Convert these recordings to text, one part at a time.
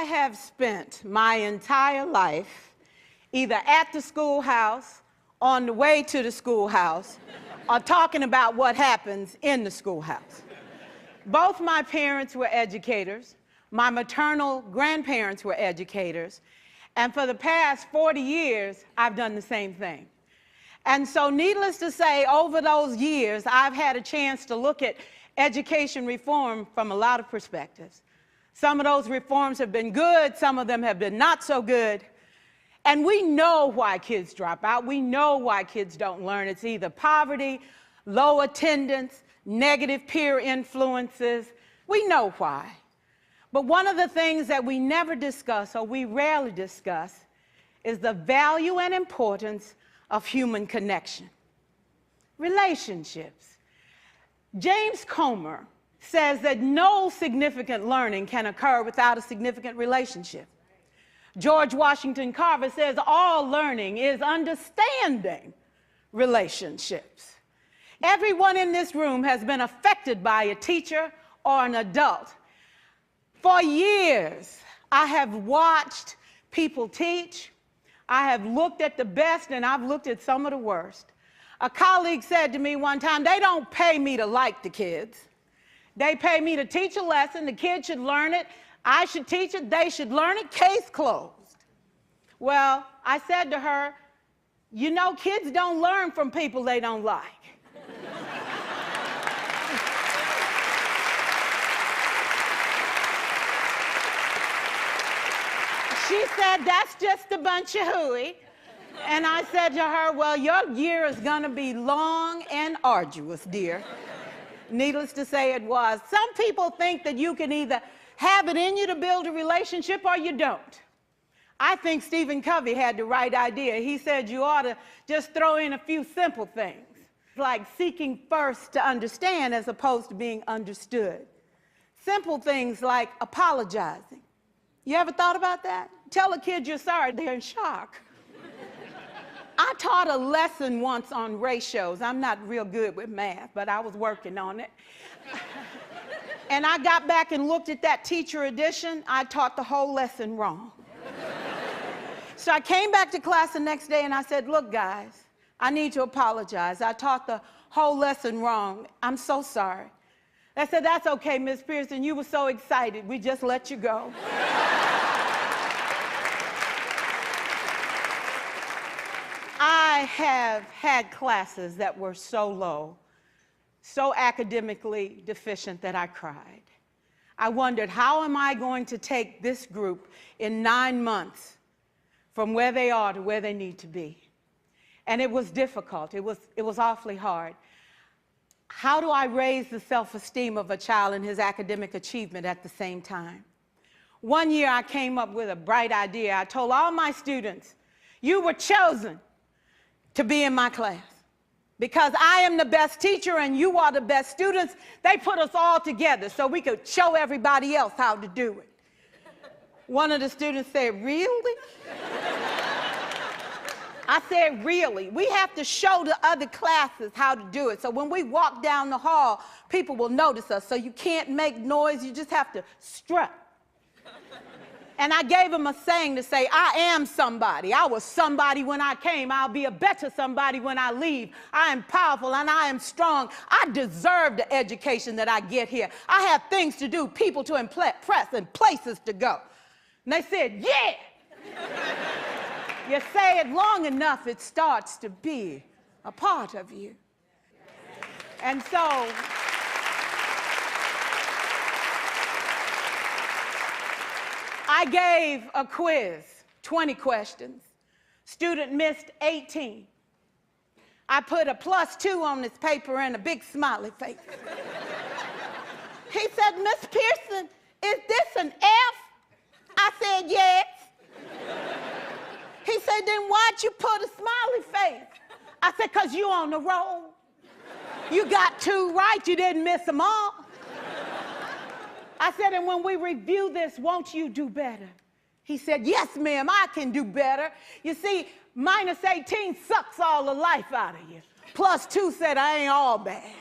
have spent my entire life either at the schoolhouse, on the way to the schoolhouse, or talking about what happens in the schoolhouse. Both my parents were educators. My maternal grandparents were educators. And for the past 40 years, I've done the same thing. And so needless to say, over those years, I've had a chance to look at education reform from a lot of perspectives. Some of those reforms have been good, some of them have been not so good. And we know why kids drop out. We know why kids don't learn. It's either poverty, low attendance, negative peer influences. We know why. But one of the things that we never discuss, or we rarely discuss, is the value and importance of human connection. Relationships. James Comer says that no significant learning can occur without a significant relationship. George Washington Carver says all learning is understanding relationships. Everyone in this room has been affected by a teacher or an adult. For years, I have watched people teach. I have looked at the best and I've looked at some of the worst. A colleague said to me one time, they don't pay me to like the kids. They pay me to teach a lesson. The kids should learn it. I should teach it. They should learn it. Case closed. Well, I said to her, you know, kids don't learn from people they don't like. She said, that's just a bunch of hooey. And I said to her, well, your year is going to be long and arduous, dear. Needless to say, it was. Some people think that you can either have it in you to build a relationship or you don't. I think Stephen Covey had the right idea. He said you ought to just throw in a few simple things, like seeking first to understand as opposed to being understood. Simple things like apologizing. You ever thought about that? Tell a kid you're sorry, they're in shock. I taught a lesson once on ratios. I'm not real good with math, but I was working on it. And I got back and looked at that teacher edition. I taught the whole lesson wrong. So I came back to class the next day and I said, look, guys, I need to apologize. I taught the whole lesson wrong. I'm so sorry. They said, that's okay, Miss Pierson. You were so excited. We just let you go. I have had classes that were so low, so academically deficient that I cried. I wondered, how am I going to take this group in 9 months from where they are to where they need to be? And it was difficult. It was awfully hard. How do I raise the self-esteem of a child and his academic achievement at the same time? One year I came up with a bright idea. I told all my students, you were chosen to be in my class. Because I am the best teacher and you are the best students, they put us all together so we could show everybody else how to do it. One of the students said, really? I said, really? We have to show the other classes how to do it. So when we walk down the hall, people will notice us. So you can't make noise, you just have to strut. And I gave him a saying to say, I am somebody. I was somebody when I came. I'll be a better somebody when I leave. I am powerful and I am strong. I deserve the education that I get here. I have things to do, people to impress, and places to go. And they said, yeah. You say it long enough, it starts to be a part of you. And so, I gave a quiz, 20 questions. Student missed 18. I put a +2 on this paper and a big smiley face. He said, Miss Pierson, is this an F? I said, yes. He said, then why'd you put a smiley face? I said, because you on the roll. You got 2 right, you didn't miss them all. I said, and when we review this, won't you do better? He said, yes, ma'am, I can do better. You see, -18 sucks all the life out of you. +2 said, I ain't all bad.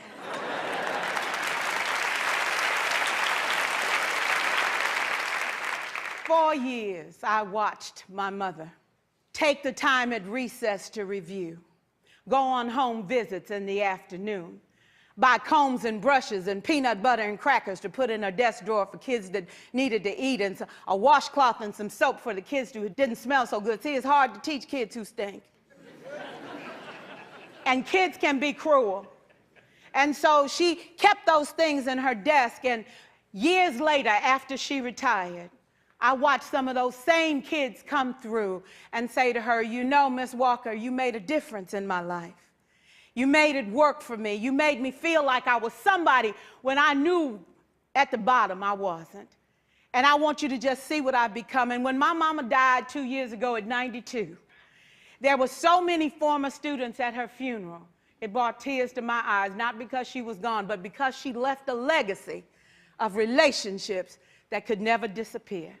4 years, I watched my mother take the time at recess to review, go on home visits in the afternoon, buy combs and brushes and peanut butter and crackers to put in her desk drawer for kids that needed to eat, and a washcloth and some soap for the kids who didn't smell so good. See, it's hard to teach kids who stink. And kids can be cruel. And so she kept those things in her desk, and years later, after she retired, I watched some of those same kids come through and say to her, you know, Miss Walker, you made a difference in my life. You made it work for me. You made me feel like I was somebody when I knew at the bottom I wasn't. And I want you to just see what I've become. And when my mama died 2 years ago at 92, there were so many former students at her funeral. It brought tears to my eyes, not because she was gone, but because she left a legacy of relationships that could never disappear.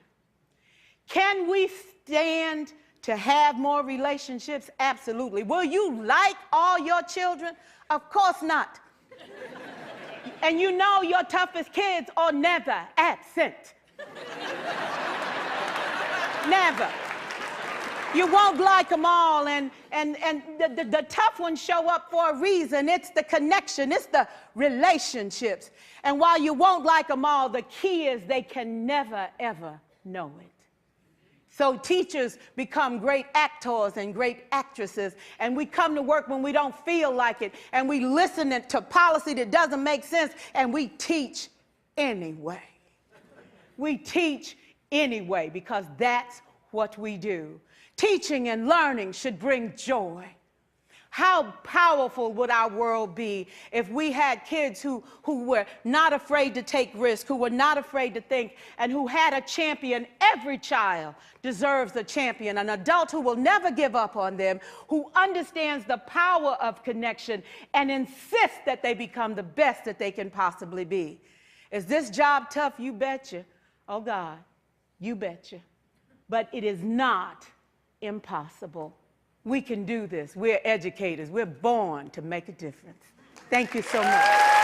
Can we stand to have more relationships? Absolutely. Will you like all your children? Of course not. And you know your toughest kids are never absent. Never. You won't like them all, and the tough ones show up for a reason. It's the connection, it's the relationships. And while you won't like them all, the key is they can never, ever know it. So teachers become great actors and great actresses, and we come to work when we don't feel like it, and we listen to policy that doesn't make sense, and we teach anyway. We teach anyway because that's what we do. Teaching and learning should bring joy. How powerful would our world be if we had kids who were not afraid to take risks, who were not afraid to think, and who had a champion? Every child deserves a champion, an adult who will never give up on them, who understands the power of connection and insists that they become the best that they can possibly be. Is this job tough? You betcha. Oh God, you betcha. But it is not impossible. We can do this. We're educators. We're born to make a difference. Thank you so much.